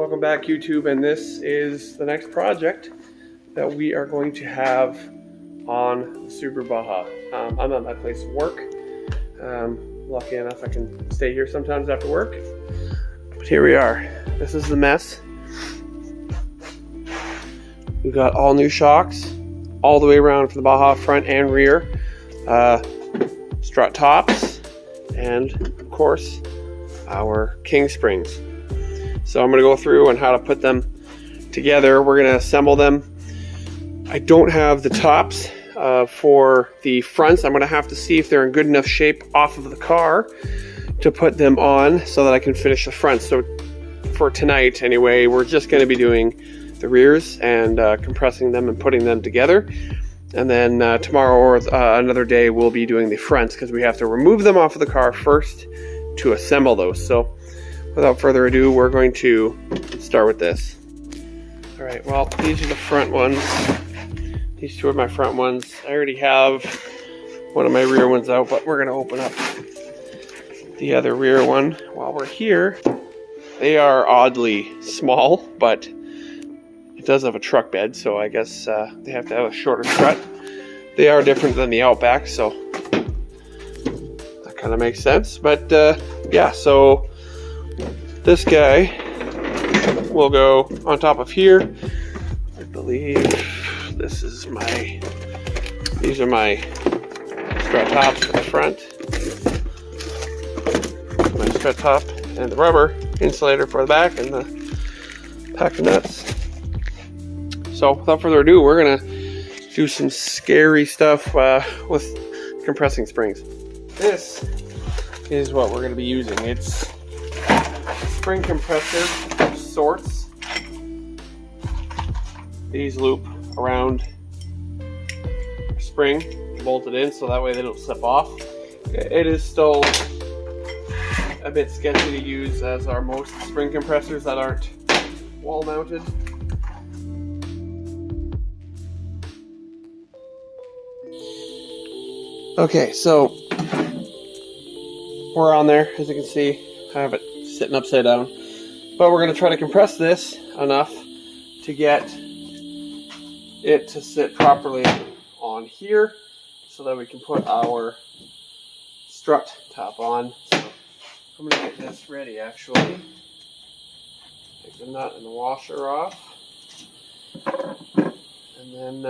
welcome back YouTube, and this is the next project that we are going to have on the Super Baja. I'm at my place of work. Lucky enough I can stay here sometimes after work, but here we are. This is the mess. We've got all new shocks all the way around for the Baja, front and rear, strut tops, and of course our king springs. So I'm going to go through on how to put them together. We're going to assemble them. I don't have the tops for the fronts. I'm going to have to see if they're in good enough shape off of the car to put them on so that I can finish the front. So for tonight anyway, we're just going to be doing the rears and compressing them and putting them together. And then tomorrow or another day we'll be doing the fronts because we have to remove them off of the car first to assemble those. So without further ado, we're going to start with this. All right, well, these are the front ones. These two are my front ones. I already have one of my rear ones out, but we're gonna open up the other rear one while we're here. They are oddly small, but it does have a truck bed, so I guess they have to have a shorter strut. They are different than the Outback, so that kind of makes sense. But yeah, so this guy will go on top of here. I believe these are my strut tops for the front. My strut top and the rubber insulator for the back and the pack of nuts. So without further ado, we're gonna do some scary stuff with compressing springs. This is what we're gonna be using. It's spring compressor of sorts. These loop around the spring, bolted in, so that way they don't slip off. It is still a bit sketchy to use, as are most spring compressors that aren't wall mounted. Okay, so we're on there, as you can see. I have it sitting upside down, but we're going to try to compress this enough to get it to sit properly on here so that we can put our strut top on. So I'm going to get this ready, actually. Take the nut and the washer off, and then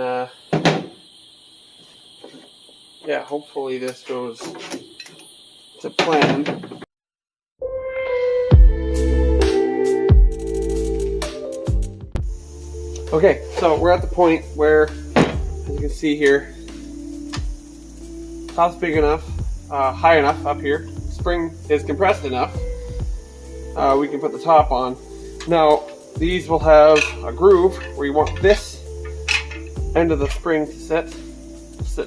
yeah, hopefully this goes to plan. Okay, so we're at the point where, as you can see here, top's big enough, high enough up here, spring is compressed enough, we can put the top on. Now, these will have a groove where you want this end of the spring to sit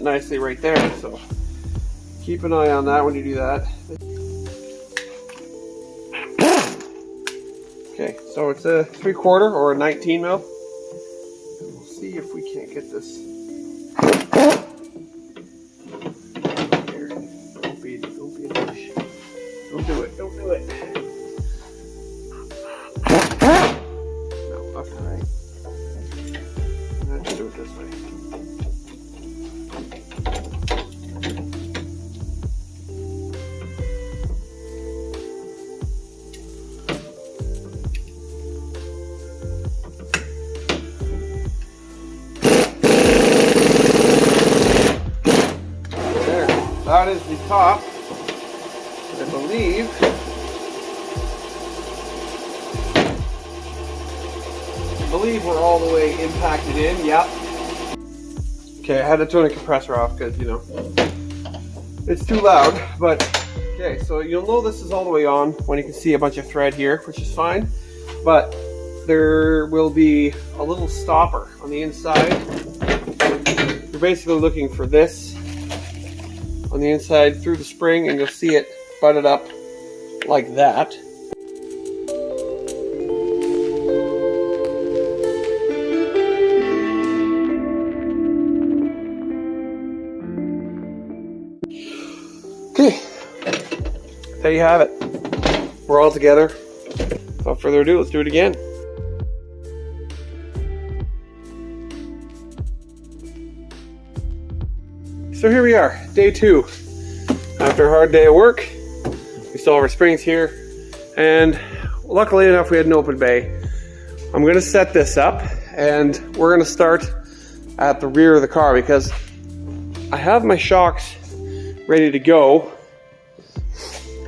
nicely right there, so keep an eye on that when you do that. Okay, so it's a 3/4 or a 19 mil. We'll see if we can't get this here. Don't be a douche. Don't do it. Don't do it. No, okay, right. Let's do it this way. That is the top. I believe we're all the way impacted in. Yep. Okay, I had to turn the compressor off because, you know, it's too loud. But okay, so you'll know this is all the way on when you can see a bunch of thread here, which is fine. But there will be a little stopper on the inside. You're basically looking for this on the inside through the spring, and you'll see it butted up like that. Okay, there you have it. We're all together. Without further ado, let's do it again. So here we are, day 2. After a hard day of work, we still have our springs here, and luckily enough we had an open bay. I'm gonna set this up, and we're gonna start at the rear of the car because I have my shocks ready to go,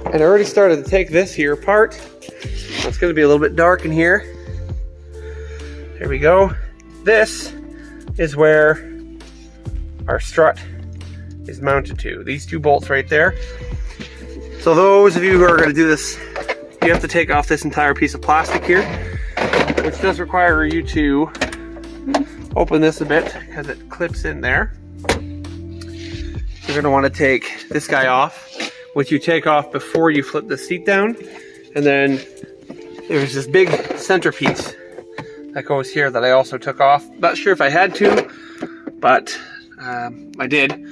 and I already started to take this here apart. It's gonna be a little bit dark in here. Here we go. This is where our strut is mounted to. These 2 bolts right there. So those of you who are going to do this, you have to take off this entire piece of plastic here, which does require you to open this a bit because it clips in there. You're going to want to take this guy off, which you take off before you flip the seat down. And then there's this big centerpiece that goes here that I also took off. Not sure if I had to, but I did.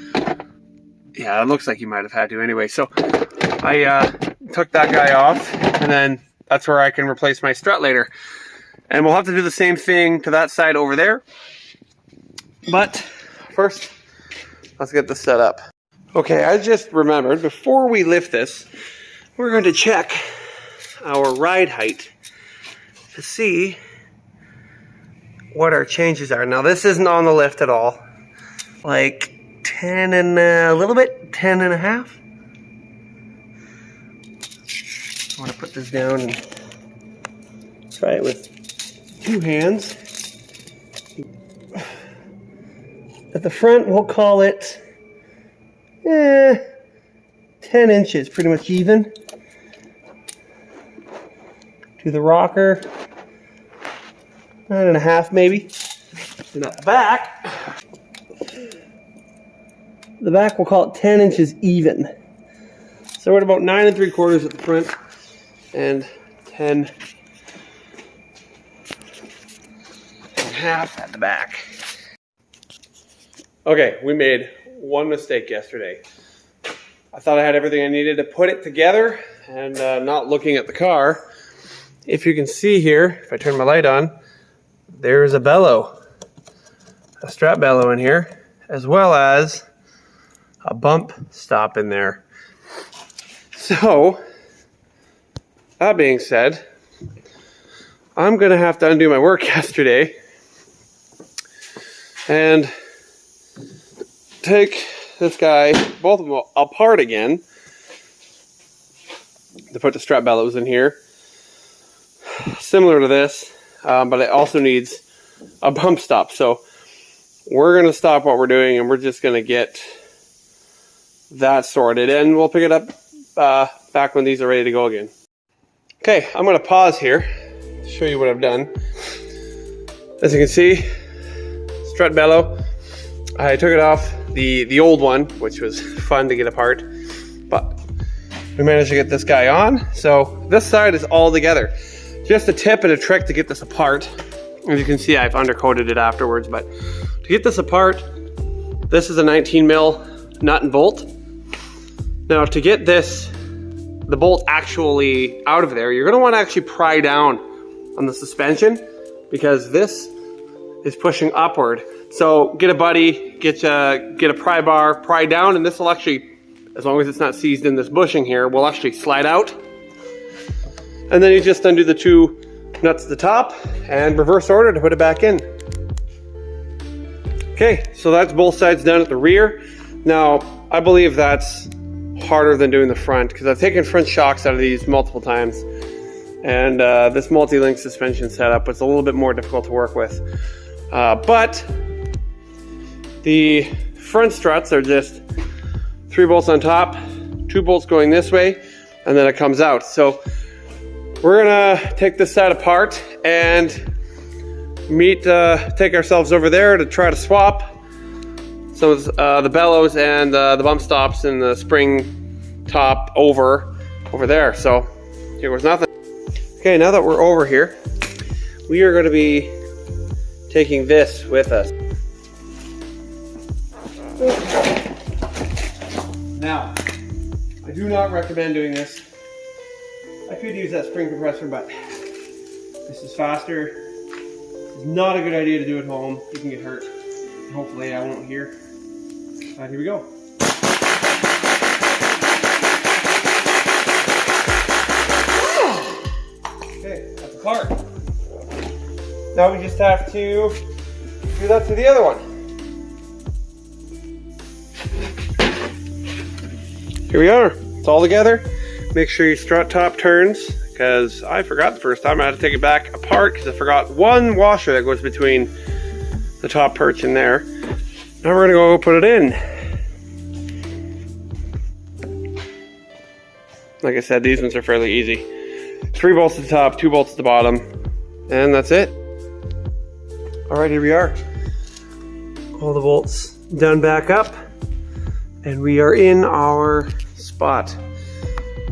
Yeah, it looks like you might have had to anyway. So I took that guy off, and then that's where I can replace my strut later. And we'll have to do the same thing to that side over there. But first, let's get this set up. Okay, I just remembered, before we lift this, we're going to check our ride height to see what our changes are. Now this isn't on the lift at all. Like 10 and a little bit, 10 and a half. I want to put this down and try it with 2 hands. At the front, we'll call it 10 inches, pretty much even. To the rocker, 9.5 maybe. And at the back we'll call it 10 inches even. So we're at about 9 3/4 at the front and 10.5 at the back. Okay, we made one mistake yesterday. I thought I had everything I needed to put it together, and not looking at the car. If you can see here, if I turn my light on, there's a bellow, a strap bellow in here, as well as a bump stop in there. So, that being said, I'm gonna have to undo my work yesterday and take this guy, both of them apart again, to put the strap bellows in here. Similar to this, but it also needs a bump stop. So we're going to stop what we're doing and we're just going to get that sorted, and we'll pick it up back when these are ready to go again. Okay, I'm going to pause here to show you what I've done. As you can see, strut bellow, I took it off the old one, which was fun to get apart, but we managed to get this guy on. So this side is all together. Just a tip and a trick to get this apart. As you can see, I've undercoated it afterwards, but to get this apart, this is a 19 mil nut and bolt. Now to get the bolt actually out of there, you're gonna wanna actually pry down on the suspension because this is pushing upward. So get a buddy, get a pry bar, pry down, and this will actually, as long as it's not seized in this bushing here, will actually slide out. And then you just undo the 2 nuts at the top and reverse order to put it back in. Okay, so that's both sides done at the rear. Now, I believe that's harder than doing the front because I've taken front shocks out of these multiple times. And this multi-link suspension setup was a little bit more difficult to work with. But the front struts are just 3 bolts on top, 2 bolts going this way, and then it comes out. So we're gonna take this side apart and take ourselves over there to try to swap some of the bellows and the bump stops and the spring top over there. So here was nothing. Okay, now that we're over here, we are going to be taking this with us. Now, I do not recommend doing this. I could use that spring compressor, but this is faster. It's not a good idea to do at home. You can get hurt. Hopefully I won't here. Alright, here we go. Okay, that's apart. Now we just have to do that to the other one. Here we are. It's all together. Make sure your strut top turns, because I forgot the first time. I had to take it back apart because I forgot one washer that goes between the top perch in there. Now we're gonna go put it in. Like I said, these ones are fairly easy. 3 bolts at the top, 2 bolts at the bottom, and that's it. All right, here we are. All the bolts done back up, and we are in our spot.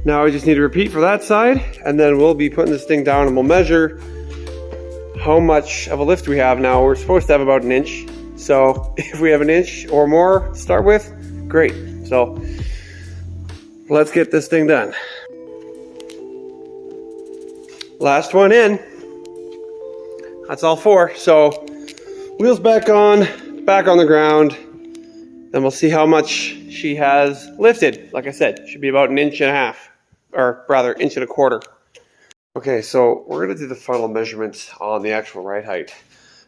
Now we just need to repeat for that side, and then we'll be putting this thing down and we'll measure how much of a lift we have. Now we're supposed to have about 1 inch. So if we have 1 inch or more to start with, great. So let's get this thing done. Last one in. That's all 4. So wheels back on the ground. Then we'll see how much she has lifted. Like I said, should be about 1.5 inches, or rather 1.25 inches. Okay, so we're gonna do the final measurements on the actual ride height.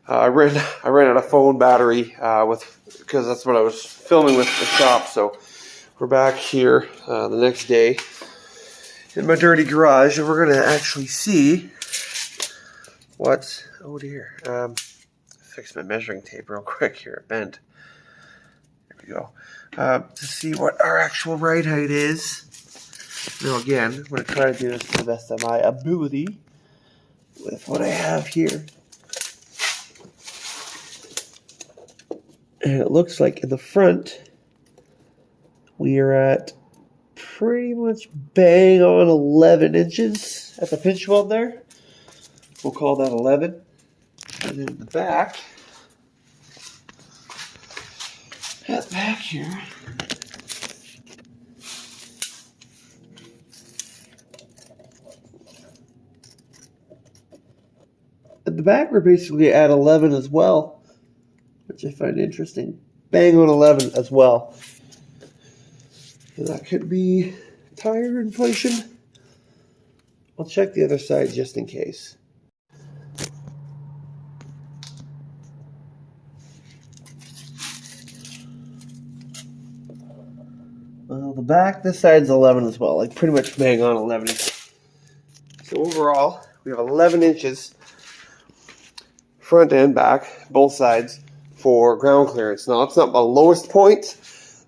I ran out of phone battery because that's what I was filming with the shop. So we're back here the next day in my dirty garage, and we're gonna actually see what. Oh dear, fix my measuring tape real quick here. It bent. There we go. To see what our actual ride height is. Now again, I'm going to try to do this to the best of my ability with what I have here. And it looks like in the front, we are at pretty much bang on 11 inches at the pinch weld there. We'll call that 11. And then in the back, at the back here, at the back we're basically at 11 as well, which I find interesting. Bang on 11 as well. And that could be tire inflation. I'll check the other side just in case. Well, the back, this side's 11 as well, like pretty much bang on 11. So overall, we have 11 inches front and back, both sides, for ground clearance. Now, it's not the lowest point,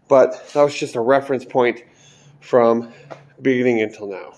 but that was just a reference point from beginning until now.